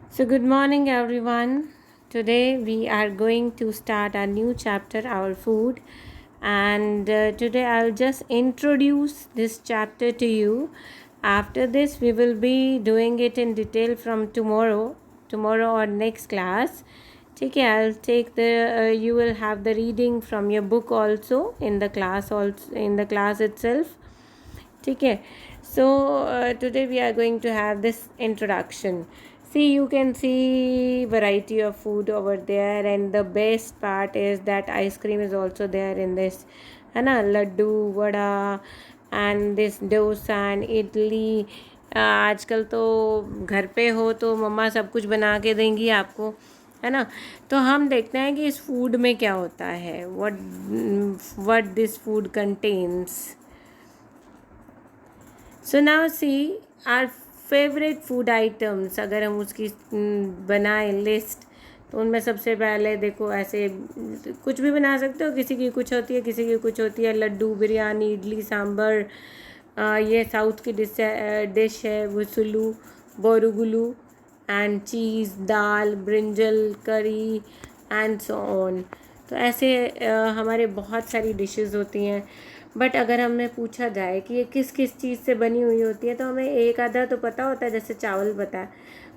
So, good morning, everyone. Today, we are going to start a new chapter, our food. And today, I'll just introduce this chapter to you. After this, we will be doing it in detail from tomorrow or next class. Okay, I'll take you will have the reading from your book also in the class itself. Okay, so today we are going to have this introduction. See, you can see variety of food over there, and the best part is that ice cream is also there in this, है ना, Laddu vada and this dosa and idli. आजकल तो घर पे हो तो मम्मा सब कुछ बना के देंगी आपको, है ना. तो हम देखते हैं कि इस फूड में क्या होता है, what this food contains. So now see our favourite food items. अगर हम उसकी बनाएं लिस्ट तो उनमें सबसे पहले देखो, ऐसे कुछ भी बना सकते हो. किसी की कुछ होती है, किसी की कुछ होती है. लड्डू, बिरयानी, इडली सांभर, ये साउथ की डिश है. वसुलू, बोरुगुलू एंड चीज़, दाल, ब्रिंजल, करी एंड सो ऑन. तो ऐसे हमारे बहुत सारी डिशेस होती हैं. बट अगर हमें पूछा जाए कि ये किस किस चीज़ से बनी हुई होती है तो हमें एक आधा तो पता होता है, जैसे चावल पता है.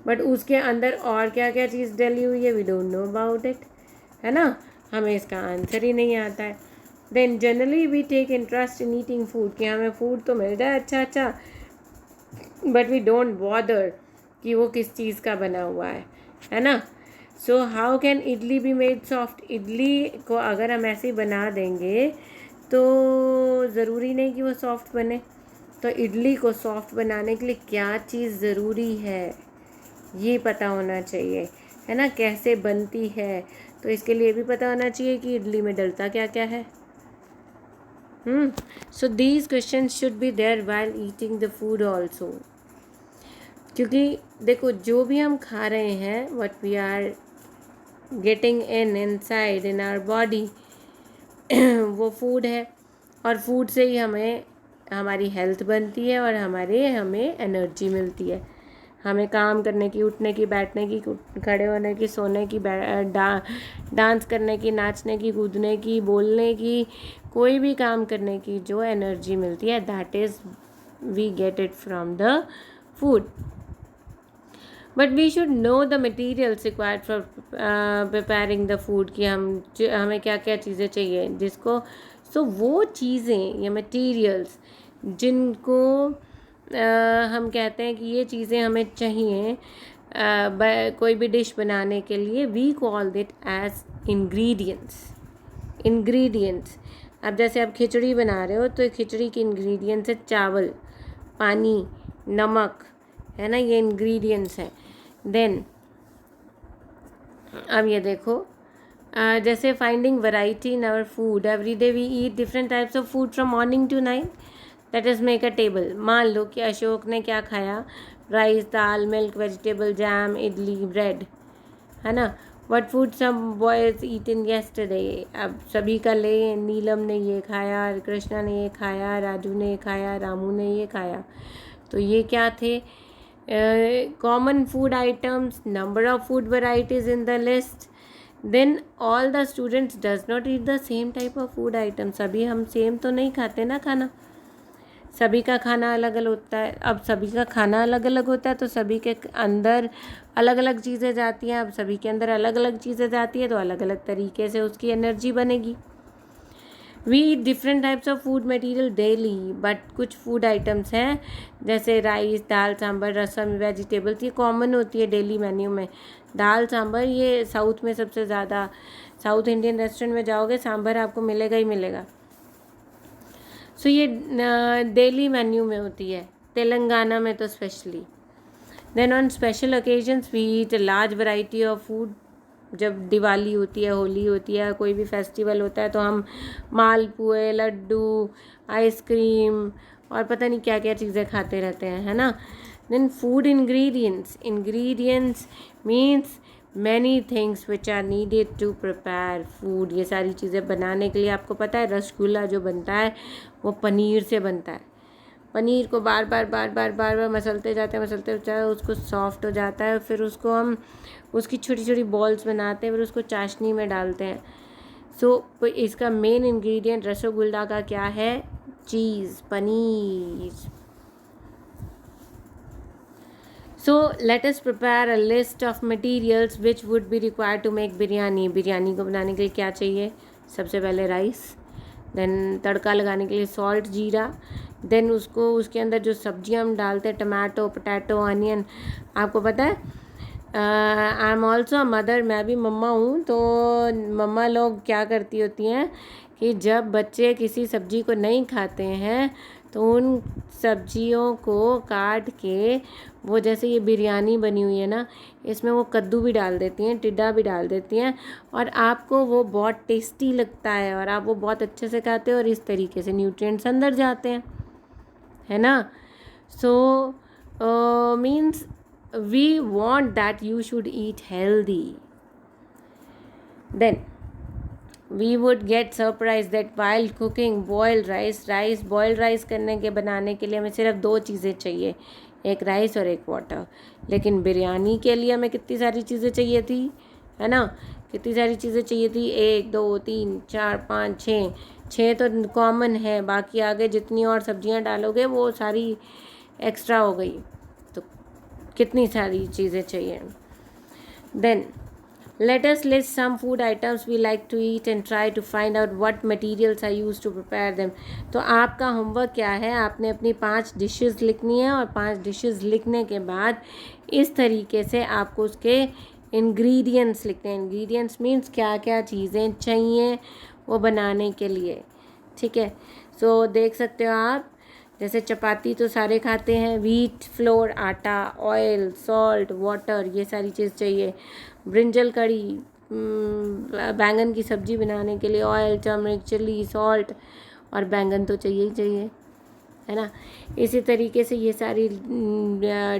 बट उसके अंदर और क्या क्या चीज़ डली हुई है, we don't know about it, है ना. हमें इसका आंसर ही नहीं आता है. Then generally we take interest in eating food, कि हमें फूड तो मिल जाए अच्छा अच्छा, बट वी डोंट बॉदर कि वो किस चीज़ का बना हुआ है ना. So how can idli be made soft. Idli को अगर हम ऐसे ही बना देंगे तो ज़रूरी नहीं कि वो सॉफ्ट बने. तो इडली को सॉफ्ट बनाने के लिए क्या चीज़ ज़रूरी है, ये पता होना चाहिए, है ना. कैसे बनती है, तो इसके लिए भी पता होना चाहिए कि इडली में डलता क्या क्या है. So these question should be there while eating the food also. क्योंकि देखो, जो भी हम खा रहे हैं, what we are getting inside in our body, वो फूड है. और फूड से ही हमें हमारी हेल्थ बनती है और हमें एनर्जी मिलती है. हमें काम करने की, उठने की, बैठने की, खड़े होने की, सोने की, डांस करने की, नाचने की, कूदने की, बोलने की, कोई भी काम करने की जो एनर्जी मिलती है, that is we get it from the food. But we should know the materials required for preparing the food, कि हमें क्या क्या चीज़ें चाहिए जिसको. सो वो चीज़ें या मटीरियल्स जिनको हम कहते हैं कि ये चीज़ें हमें चाहिए कोई भी डिश बनाने के लिए, we call it as ingredients. अब जैसे आप खिचड़ी बना रहे हो तो खिचड़ी के इंग्रेडिएंट्स है चावल, पानी, नमक, है ना. ये इंग्रेडिएंट्स हैं. देन अब ये देखो, जैसे finding variety in our food. Every day we eat different types of food from morning to night. That is make a table. मान लो कि अशोक ने क्या खाया, राइस, दाल, milk, vegetable, jam, idli, bread, है ना. What food some boys eat in yesterday. अब सभी का ले, नीलम ने ये खाया, कृष्णा ने ये खाया, राजू ने ये खाया, रामू ने ये खाया. तो ये क्या थे, common food items. Number of food varieties in the list. Then all the students does not eat the same type of food item. सभी हम सेम तो नहीं खाते ना खाना, सभी का खाना अलग अलग होता है. अब सभी का खाना अलग अलग होता है तो सभी के अंदर अलग अलग चीज़ें जाती हैं. अब सभी के अंदर अलग अलग चीज़ें जाती है तो अलग अलग तरीके से उसकी एनर्जी बनेगी. We eat different types of food material daily. But कुछ फूड आइटम्स हैं जैसे राइस, दाल, सांभर, रसम, वेजिटेबल्स, ये कॉमन होती है डेली मेन्यू में. दाल सांभर ये साउथ में सबसे ज़्यादा, साउथ इंडियन रेस्टोरेंट में जाओगे सांभर आपको मिलेगा ही मिलेगा. सो ये डेली मेन्यू में होती है, तेलंगाना में तो specially. Then on special occasions we eat a large variety of food. जब दिवाली होती है, होली होती है, कोई भी फेस्टिवल होता है तो हम मालपुए, लड्डू, आइसक्रीम और पता नहीं क्या क्या चीज़ें खाते रहते हैं, है ना. Then food ingredients means many things which are needed to prepare food. ये सारी चीज़ें बनाने के लिए, आपको पता है रसगुल्ला जो बनता है वो पनीर से बनता है. पनीर को बार बार बार बार बार बार मसलते जाते हैं, उसको सॉफ्ट हो जाता है, फिर उसको हम उसकी छोटी छोटी बॉल्स बनाते हैं, फिर उसको चाशनी में डालते हैं। सो इसका मेन इंग्रेडिएंट रसगुल्ला का क्या है? चीज़, paneer. So let us prepare a list of materials which would be required to make biryani. Biryani को बनाने के लिए क्या चाहिए? सबसे पहले राइस, देन तड़का लगाने के लिए सॉल्ट, जीरा, देन उसको उसके अंदर जो सब्जियां हम डालते हैं, टमाटो, पोटैटो, अनियन। आपको पता है I am also a mother, मैं भी मम्मा हूँ। तो मम्मा लोग क्या करती होती हैं कि जब बच्चे किसी सब्जी को नहीं खाते हैं तो उन सब्जियों को काट के, वो जैसे ये बिरयानी बनी हुई है ना, इसमें वो कद्दू भी डाल देती हैं, टिड्डा भी डाल देती हैं, और आपको वो बहुत टेस्टी लगता है और आप वो बहुत अच्छे से खाते हो और इस तरीके से न्यूट्रिएंट्स अंदर जाते हैं, है ना। So means we want that you should eat healthy. Then we would get surprised that while cooking boiled rice boiled rice करने के बनाने के लिए हमें सिर्फ 2 चीज़ें चाहिए, एक राइस और एक वाटर। लेकिन बिरयानी के लिए हमें कितनी सारी चीज़ें चाहिए थी, है ना, कितनी सारी चीज़ें चाहिए थी? 1 2 3 4 5 6 तो कॉमन है, बाकी आगे जितनी और सब्जियां डालोगे वो सारी एक्स्ट्रा हो गई, तो कितनी सारी चीज़ें चाहिए। Then let us list some food items we like to eat and try to find out what materials are used to prepare them। तो आपका होमवर्क क्या है? आपने अपनी 5 डिशेस लिखनी है और 5 डिशेस लिखने के बाद इस तरीके से आपको उसके इंग्रेडिएंट्स लिखने हैं। इंग्रेडिएंट्स मीन्स क्या क्या चीज़ें चाहिए वो बनाने के लिए, ठीक है। सो देख सकते हो आप, जैसे चपाती तो सारे खाते हैं, व्हीट फ्लोर, आटा, ऑयल, सॉल्ट, वाटर, ये सारी चीज़ चाहिए। ब्रिंजल कड़ी, बैंगन की सब्ज़ी बनाने के लिए ऑयल, टर्मरिक, चिली, सॉल्ट और बैंगन तो चाहिए ही चाहिए, है ना। इसी तरीके से ये सारी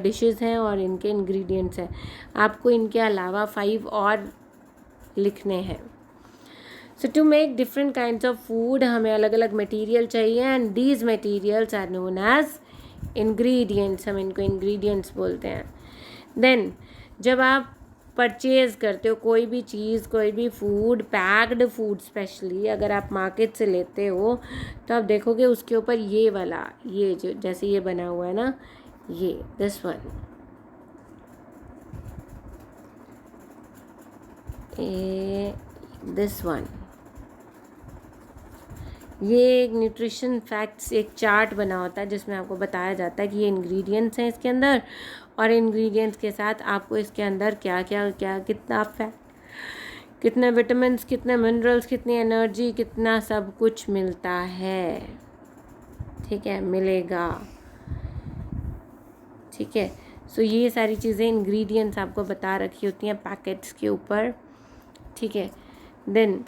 डिशेस हैं और इनके इंग्रेडिएंट्स हैं। आपको इनके अलावा 5 और लिखने हैं। So to make different kinds of food हमें अलग अलग मटेरियल चाहिए, and these materials are known as ingredients. हम इनको इंग्रेडिएंट्स बोलते हैं। देन जब आप परचेज़ करते हो कोई भी चीज़, कोई भी फूड, पैक्ड फूड स्पेशली अगर आप मार्केट से लेते हो, तो आप देखोगे उसके ऊपर ये वाला, ये जो जैसे ये बना हुआ है ना, ये दिस वन, दिस वन, ये एक न्यूट्रिशन फैक्ट्स एक चार्ट बना होता है जिसमें आपको बताया जाता है कि ये इंग्रेडिएंट्स हैं इसके अंदर, और इंग्रेडिएंट्स के साथ आपको इसके अंदर क्या क्या क्या कितना फैट, कितने विटामिन्स, कितने मिनरल्स, कितनी एनर्जी, कितना सब कुछ मिलता है, ठीक है, मिलेगा, ठीक है। सो ये सारी चीज़ें इंग्रेडिएंट्स आपको बता रखी होती हैं पैकेट्स के ऊपर, ठीक है। देन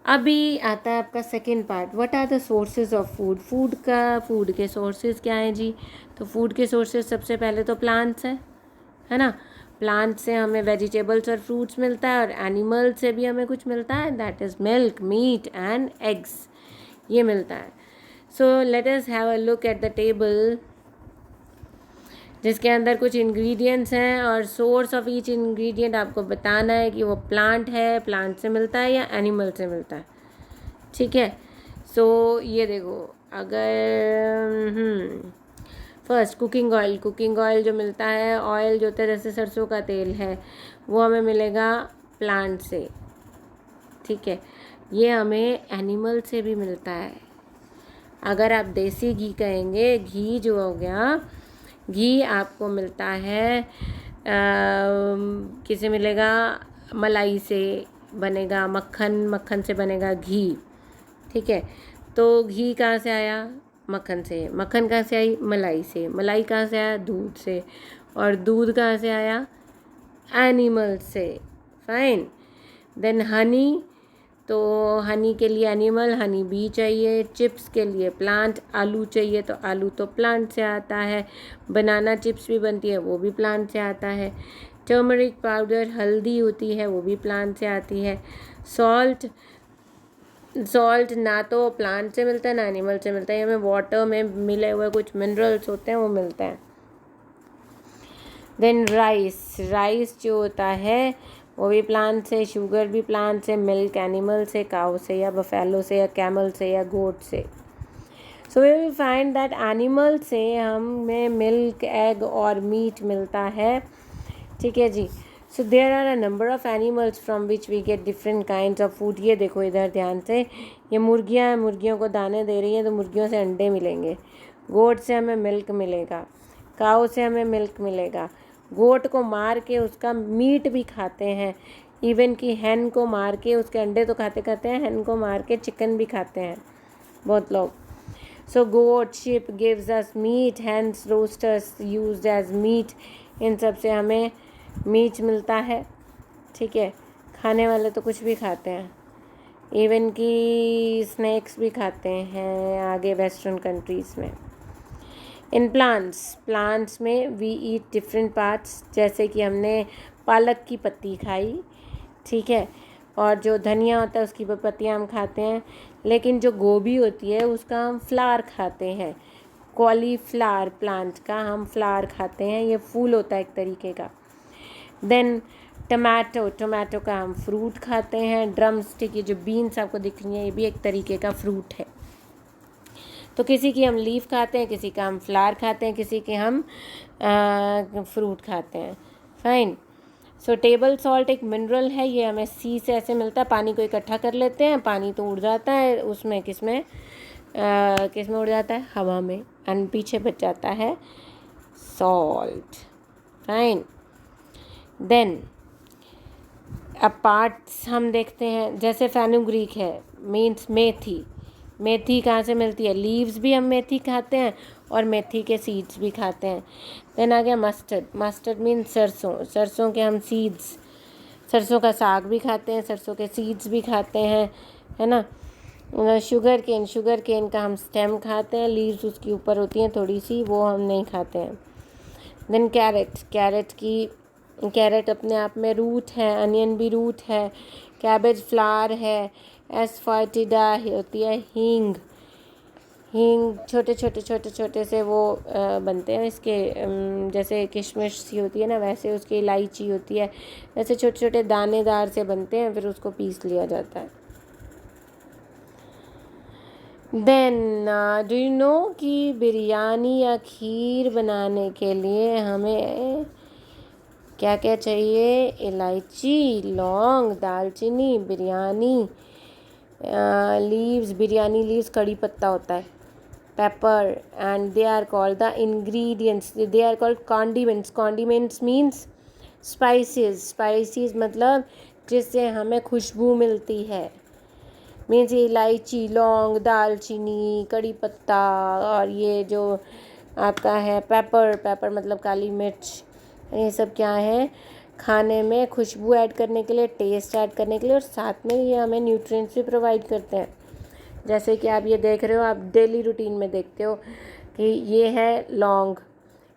अभी आता है आपका second part, what are the sources of food. Food के सोर्सेज क्या हैं जी? तो फूड के सोर्सेज सबसे पहले तो प्लांट्स हैं, है ना। प्लांट से हमें वेजिटेबल्स और फ्रूट्स मिलता है, और एनिमल से भी हमें कुछ मिलता है, that is milk, meat and eggs, ये मिलता है। So let us have a look at the table जिसके अंदर कुछ इंग्रेडिएंट्स हैं, और सोर्स ऑफ ईच इंग्रेडिएंट आपको बताना है कि वो प्लांट है, प्लांट से मिलता है या एनिमल से मिलता है, ठीक है। सो ये देखो, अगर फर्स्ट कुकिंग ऑयल जो मिलता है, ऑयल जो होता है जैसे सरसों का तेल है, वो हमें मिलेगा प्लांट से, ठीक है। ये हमें एनिमल से भी मिलता है। अगर आप देसी घी कहेंगे, घी जो हो गया, घी आपको मिलता है किसे मिलेगा? मलाई से बनेगा, मक्खन से बनेगा घी, ठीक है। तो घी कहाँ से आया? मक्खन से। मक्खन कहाँ से आई? मलाई से। मलाई कहाँ से आया? दूध से। और दूध कहाँ से आया? एनिमल से। फाइन। देन हनी, तो हनी के लिए एनिमल, हनी बी चाहिए। चिप्स के लिए प्लांट, आलू चाहिए तो आलू तो प्लांट से आता है। बनाना चिप्स भी बनती है, वो भी प्लांट से आता है। टर्मरिक पाउडर, हल्दी होती है, वो भी प्लांट से आती है। सॉल्ट, सॉल्ट ना तो प्लांट से मिलता है ना एनिमल से मिलता है, ये हमें वाटर में मिले हुए कुछ मिनरल्स होते हैं वो मिलते हैं। देन राइस जो होता है वो भी प्लांट से, शुगर भी प्लांट से, मिल्क एनिमल से, काऊ से या बफेलो से या कैमल से या गोट से। So we will find that animal से हमें मिल्क, एग और मीट मिलता है। ठीक है जी। So there are a number of animals from which we get different kinds of food. ये देखो इधर ध्यान से, ये मुर्गियाँ हैं, मुर्गियों को दाने दे रही हैं तो मुर्गियों से अंडे मिलेंगे। गोट से हमें मिल्क मिलेगा, काऊ से हमें मिल्क मिलेगा। गोट को मार के उसका मीट भी खाते हैं, इवन कि हैन को मार के उसके अंडे तो खाते हैं, हैन को मार के चिकन भी खाते हैं बहुत लोग। So goat, sheep gives us meat, hens roosters used as meat. इन सब से हमें मीट मिलता है। ठीक है, खाने वाले तो कुछ भी खाते हैं, इवन कि स्नैक्स भी खाते हैं आगे वेस्टर्न कंट्रीज़ में। इन प्लांट्स में वी ईट डिफरेंट पार्ट्स, जैसे कि हमने पालक की पत्ती खाई, ठीक है, और जो धनिया होता है उसकी पत्तियाँ हम खाते हैं, लेकिन जो गोभी होती है उसका हम फ्लावर खाते हैं। कॉलीफ्लावर प्लांट का हम फ्लावर खाते हैं, ये फूल होता है एक तरीके का। देन टमाटो का हम फ्रूट खाते हैं। ड्रम स्टिक, ये जो बीन्स आपको दिख रही हैं, ये भी एक तरीके का फ्रूट है। तो किसी की हम लीफ खाते हैं, किसी का हम फ्लावर खाते हैं, किसी के हम फ्रूट खाते हैं। फाइन। सो टेबल सॉल्ट एक मिनरल है, ये हमें सी से ऐसे मिलता है। पानी को इकट्ठा कर लेते हैं, पानी तो उड़ जाता है उसमें, किस में उड़ जाता है, हवा में, एंड पीछे बच जाता है सॉल्ट। फाइन। देन अब पार्ट्स हम देखते हैं, जैसे फेनुग्रीक है, मीन्स मेथी। मेथी कहाँ से मिलती है? लीव्स भी हम मेथी खाते हैं और मेथी के सीड्स भी खाते हैं। देन आ गया मस्टर्ड मीन्स सरसों के हम सीड्स, सरसों का साग भी खाते हैं, सरसों के सीड्स भी खाते हैं, है ना। शुगर केन का हम स्टेम खाते हैं, लीव्स उसकी ऊपर होती हैं थोड़ी सी, वो हम नहीं खाते हैं। देन कैरेट अपने आप में रूट है, अनियन भी रूट है, कैबेज फ्लावर है, एस्फाटिडा होती है, हींग छोटे से वो बनते हैं इसके, जैसे किशमिश सी होती है ना, वैसे उसकी इलायची होती है, वैसे छोटे छोटे दानेदार से बनते हैं, फिर उसको पीस लिया जाता है। देन डू यू नो कि बिरयानी या खीर बनाने के लिए हमें क्या क्या चाहिए? इलायची, लौंग, दालचीनी, बिरयानी लीव्स, बिरयानी लीव्स कड़ी पत्ता होता है, pepper, and they are called the ingredients, they are called condiments means spices मतलब जिससे हमें खुशबू मिलती है। मीन्स इलायची, लौंग, दालचीनी, कड़ी पत्ता, और ये जो आपका है पेपर मतलब काली मिर्च, ये सब क्या है? खाने में खुशबू ऐड करने के लिए, टेस्ट ऐड करने के लिए, और साथ में ये हमें न्यूट्रिएंट्स भी प्रोवाइड करते हैं। जैसे कि आप ये देख रहे हो, आप डेली रूटीन में देखते हो कि ये है लौंग,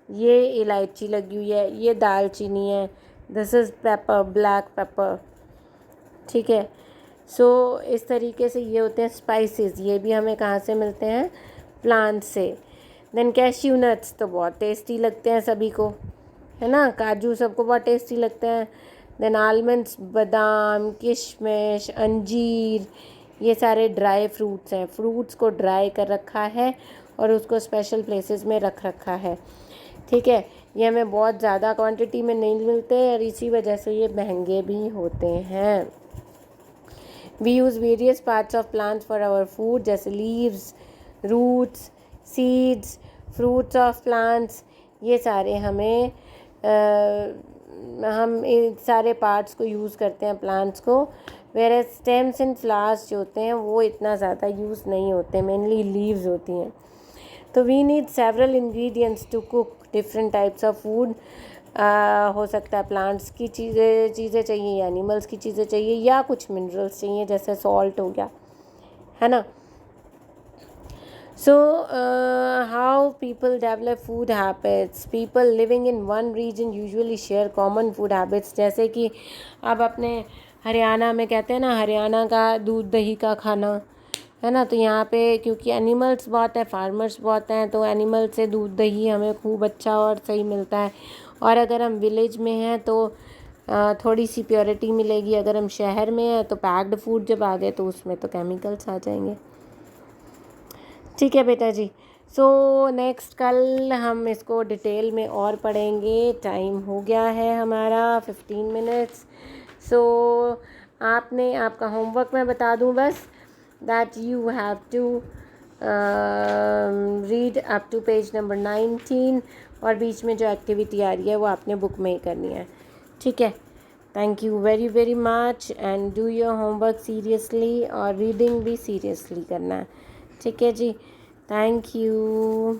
ये इलायची लगी हुई है, ये दालचीनी है, this is paper, black pepper. ठीक है। सो इस तरीके से ये होते हैं स्पाइसेस, ये भी हमें कहाँ से मिलते हैं? प्लांट से। देन कैश्यू नट्स तो बहुत टेस्टी लगते हैं सभी को, है ना, काजू सबको बहुत टेस्टी लगते हैं। देन आलमंड्स, बादाम, किशमिश, अंजीर, ये सारे ड्राई फ्रूट्स हैं। फ्रूट्स को ड्राई कर रखा है और उसको स्पेशल प्लेसेस में रख रखा है। ठीक है, ये हमें बहुत ज़्यादा क्वांटिटी में नहीं मिलते और इसी वजह से ये महंगे भी होते हैं। We use various parts of plants for our food, जैसे leaves, roots, seeds, fruits of plants, ये सारे हमें हम इन सारे पार्ट्स को यूज़ करते हैं प्लांट्स को। वेयर स्टेम्स एंड फ्लावर्स जो होते हैं वो इतना ज़्यादा यूज़ नहीं होते, मेनली लीव्स होती हैं। तो we need several ingredients to cook different types of food. हो सकता है प्लांट्स की चीज़ें चाहिए या एनिमल्स की चीज़ें चाहिए या कुछ मिनरल्स चाहिए, जैसे सॉल्ट हो गया, है ना। So, how people develop food habits? People living in one region usually share common food habits. जैसे कि आप अपने हरियाणा में कहते हैं ना, हरियाणा का दूध दही का खाना, है ना। तो यहाँ पे क्योंकि एनिमल्स बहुत है, फार्मर्स बहुत हैं, तो एनिमल से दूध दही हमें खूब अच्छा और सही मिलता है। और अगर हम विलेज में हैं तो थोड़ी सी प्योरिटी मिलेगी। अगर हम शहर में हैं तो पैक्ड फूड जब आ गए तो उसमें तो केमिकल्स आ जाएंगे। ठीक है बेटा जी। सो नेक्स्ट कल हम इसको डिटेल में और पढ़ेंगे। टाइम हो गया है हमारा 15 मिनट्स। सो आपने, आपका होमवर्क मैं बता दूं बस, that you have to read up to page number 19 और बीच में जो एक्टिविटी आ रही है वो आपने बुक में ही करनी है। ठीक है। Thank you very very much and do your homework seriously और रीडिंग भी सीरियसली करना है। ठीक है जी। Thank you.